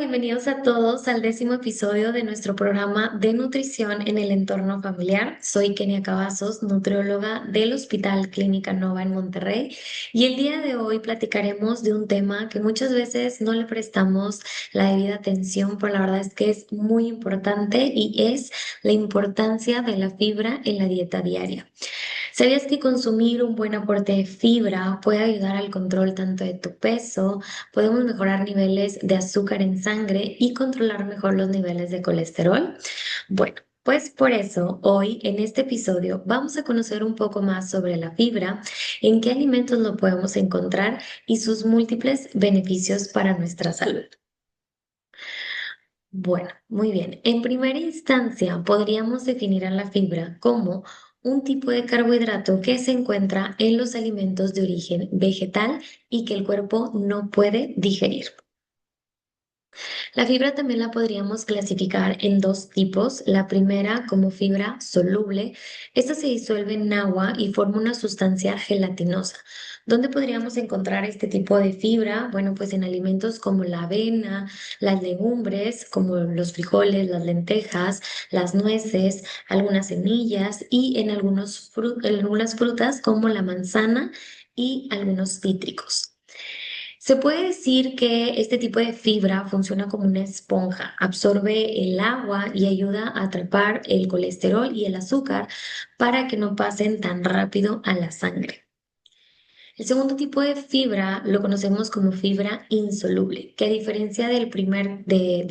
bienvenidos a todos al 10º episodio de nuestro programa de nutrición en el entorno familiar. Soy Kenia Cavazos, nutrióloga del Hospital Clínica Nova en Monterrey, y el día de hoy platicaremos de un tema que muchas veces no le prestamos la debida atención, pero la verdad es que es muy importante y es la importancia de la fibra en la dieta diaria. ¿Sabías que consumir un buen aporte de fibra puede ayudar al control tanto de tu peso? Podemos mejorar niveles de azúcar en sangre y controlar mejor los niveles de colesterol. Bueno, pues por eso hoy en este episodio vamos a conocer un poco más sobre la fibra, en qué alimentos lo podemos encontrar y sus múltiples beneficios para nuestra salud. Bueno, muy bien. En primera instancia, podríamos definir a la fibra como un tipo de carbohidrato que se encuentra en los alimentos de origen vegetal y que el cuerpo no puede digerir. La fibra también la podríamos clasificar en dos tipos. La primera como fibra soluble. Esta se disuelve en agua y forma una sustancia gelatinosa. ¿Dónde podríamos encontrar este tipo de fibra? Bueno, pues en alimentos como la avena, las legumbres, como los frijoles, las lentejas, las nueces, algunas semillas y en en algunas frutas como la manzana y algunos cítricos. Se puede decir que este tipo de fibra funciona como una esponja, absorbe el agua y ayuda a atrapar el colesterol y el azúcar para que no pasen tan rápido a la sangre. El segundo tipo de fibra lo conocemos como fibra insoluble, que a diferencia de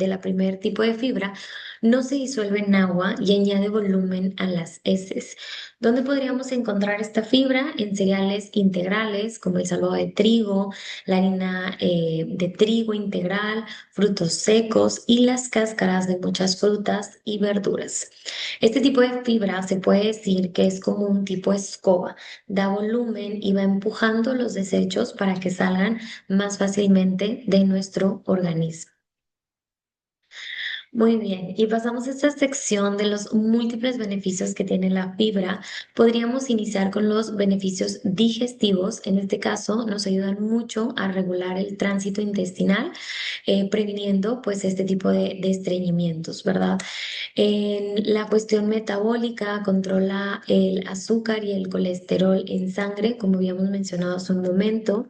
la primer tipo de fibra, no se disuelve en agua y añade volumen a las heces. ¿Dónde podríamos encontrar esta fibra? En cereales integrales como el salvado de trigo, la harina de trigo integral, frutos secos y las cáscaras de muchas frutas y verduras. Este tipo de fibra se puede decir que es como un tipo escoba, da volumen y va empujando los desechos para que salgan más fácilmente de nuestro organismo. Muy bien, y pasamos a esta sección de los múltiples beneficios que tiene la fibra. Podríamos iniciar con los beneficios digestivos. En este caso, nos ayudan mucho a regular el tránsito intestinal, previniendo pues este tipo de estreñimientos, ¿verdad? En la cuestión metabólica, controla el azúcar y el colesterol en sangre, como habíamos mencionado hace un momento.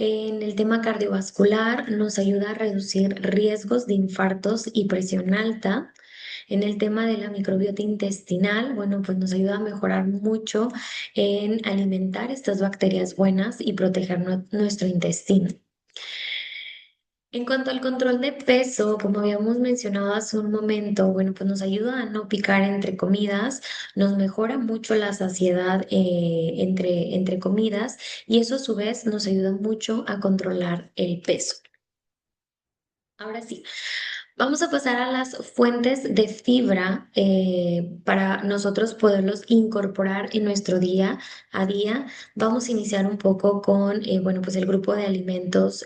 En el tema cardiovascular, nos ayuda a reducir riesgos de infartos y presión alta. En el tema de la microbiota intestinal, bueno, pues nos ayuda a mejorar mucho en alimentar estas bacterias buenas y proteger nuestro intestino. En cuanto al control de peso, como habíamos mencionado hace un momento, bueno, pues nos ayuda a no picar entre comidas, nos mejora mucho la saciedad entre comidas y eso a su vez nos ayuda mucho a controlar el peso. Ahora sí, vamos a pasar a las fuentes de fibra para nosotros poderlos incorporar en nuestro día a día. Vamos a iniciar un poco con, bueno, pues el grupo de alimentos,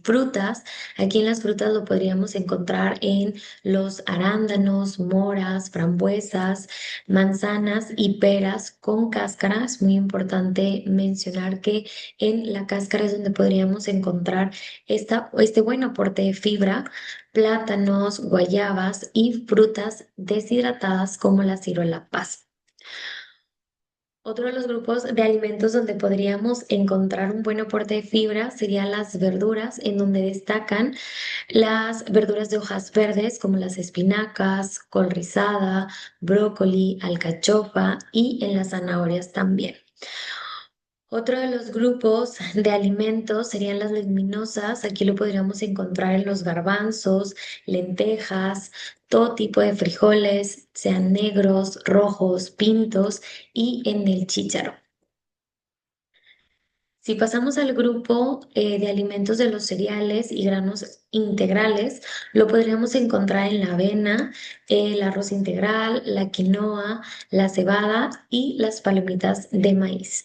frutas. Aquí en las frutas lo podríamos encontrar en los arándanos, moras, frambuesas, manzanas y peras con cáscara. Es muy importante mencionar que en la cáscara es donde podríamos encontrar este buen aporte de fibra, plátanos, guayabas y frutas deshidratadas como la ciruela pasa. Otro de los grupos de alimentos donde podríamos encontrar un buen aporte de fibra serían las verduras, en donde destacan las verduras de hojas verdes como las espinacas, col rizada, brócoli, alcachofa y en las zanahorias también. Otro de los grupos de alimentos serían las leguminosas. Aquí lo podríamos encontrar en los garbanzos, lentejas, todo tipo de frijoles, sean negros, rojos, pintos y en el chícharo. Si pasamos al grupo de alimentos de los cereales y granos integrales, lo podríamos encontrar en la avena, el arroz integral, la quinoa, la cebada y las palomitas de maíz.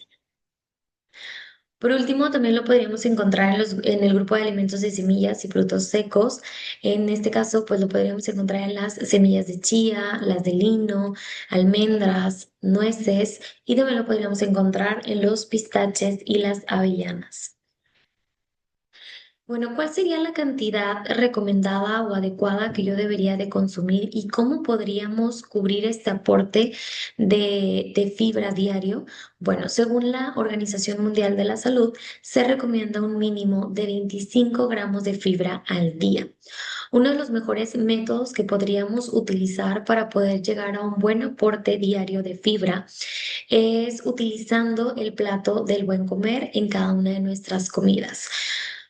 Por último, también lo podríamos encontrar en el grupo de alimentos de semillas y frutos secos. En este caso, pues lo podríamos encontrar en las semillas de chía, las de lino, almendras, nueces y también lo podríamos encontrar en los pistaches y las avellanas. Bueno, ¿cuál sería la cantidad recomendada o adecuada que yo debería de consumir y cómo podríamos cubrir este aporte de fibra diario? Bueno, según la Organización Mundial de la Salud, se recomienda un mínimo de 25 gramos de fibra al día. Uno de los mejores métodos que podríamos utilizar para poder llegar a un buen aporte diario de fibra es utilizando el plato del buen comer en cada una de nuestras comidas.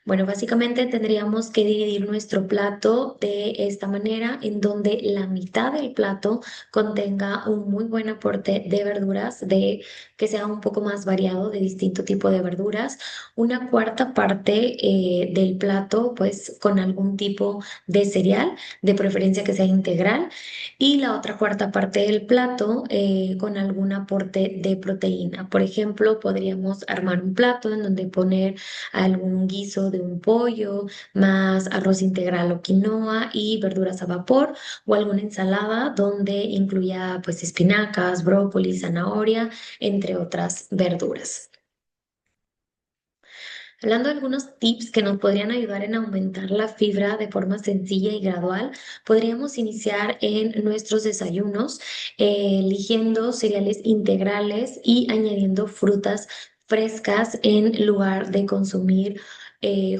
Bueno, básicamente tendríamos que dividir nuestro plato de esta manera, en donde la mitad del plato contenga un muy buen aporte de verduras, de que sea un poco más variado, de distinto tipo de verduras. Una cuarta parte del plato, pues con algún tipo de cereal, de preferencia que sea integral, y la otra cuarta parte del plato con algún aporte de proteína. Por ejemplo, podríamos armar un plato en donde poner algún guiso de un pollo, más arroz integral o quinoa y verduras a vapor, o alguna ensalada donde incluya pues espinacas, brócoli, zanahoria, entre otras verduras. Hablando de algunos tips que nos podrían ayudar en aumentar la fibra de forma sencilla y gradual, podríamos iniciar en nuestros desayunos, eligiendo cereales integrales y añadiendo frutas frescas en lugar de consumir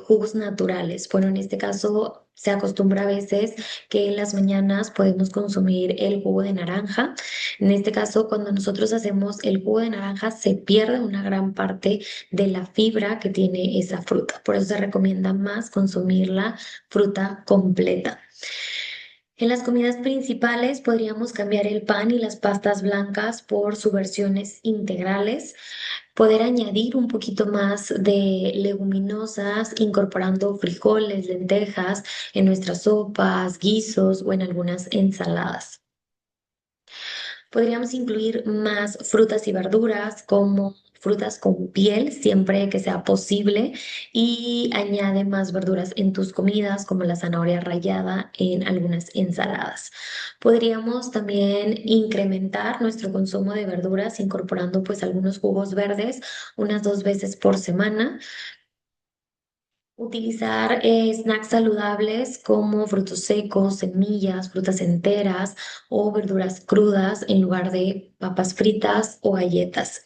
jugos naturales. Bueno, en este caso se acostumbra a veces que en las mañanas podemos consumir el jugo de naranja. En este caso, cuando nosotros hacemos el jugo de naranja, se pierde una gran parte de la fibra que tiene esa fruta. Por eso se recomienda más consumir la fruta completa. En las comidas principales podríamos cambiar el pan y las pastas blancas por sus versiones integrales, poder añadir un poquito más de leguminosas, incorporando frijoles, lentejas en nuestras sopas, guisos o en algunas ensaladas. Podríamos incluir más frutas y verduras como frutas con piel siempre que sea posible y añade más verduras en tus comidas como la zanahoria rallada en algunas ensaladas. Podríamos también incrementar nuestro consumo de verduras incorporando pues algunos jugos verdes unas 2 veces por semana. Utilizar snacks saludables como frutos secos, semillas, frutas enteras o verduras crudas en lugar de papas fritas o galletas.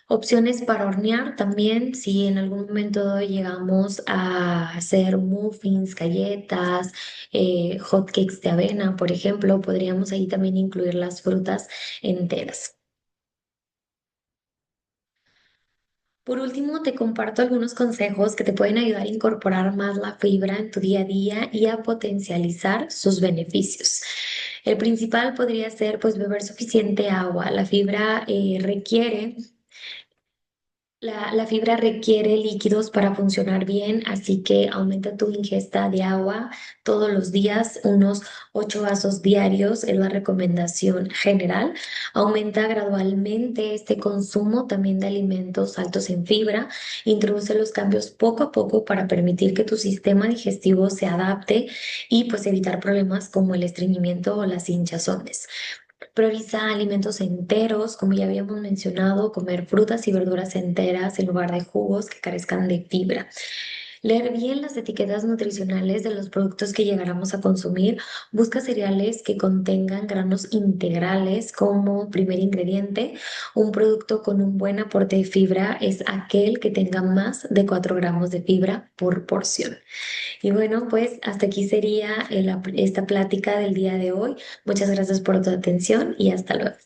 Opciones para hornear también, si en algún momento llegamos a hacer muffins, galletas, hot cakes de avena, por ejemplo, podríamos ahí también incluir las frutas enteras. Por último, te comparto algunos consejos que te pueden ayudar a incorporar más la fibra en tu día a día y a potencializar sus beneficios. El principal podría ser pues beber suficiente agua. La fibra requiere líquidos para funcionar bien, así que aumenta tu ingesta de agua todos los días, unos 8 vasos diarios es la recomendación general. Aumenta gradualmente este consumo también de alimentos altos en fibra. Introduce los cambios poco a poco para permitir que tu sistema digestivo se adapte y pues evitar problemas como el estreñimiento o las hinchazones. Prioriza alimentos enteros, como ya habíamos mencionado, comer frutas y verduras enteras en lugar de jugos que carezcan de fibra. Leer bien las etiquetas nutricionales de los productos que llegáramos a consumir. Busca cereales que contengan granos integrales como primer ingrediente. Un producto con un buen aporte de fibra es aquel que tenga más de 4 gramos de fibra por porción. Y bueno, pues hasta aquí sería esta plática del día de hoy. Muchas gracias por tu atención y hasta luego.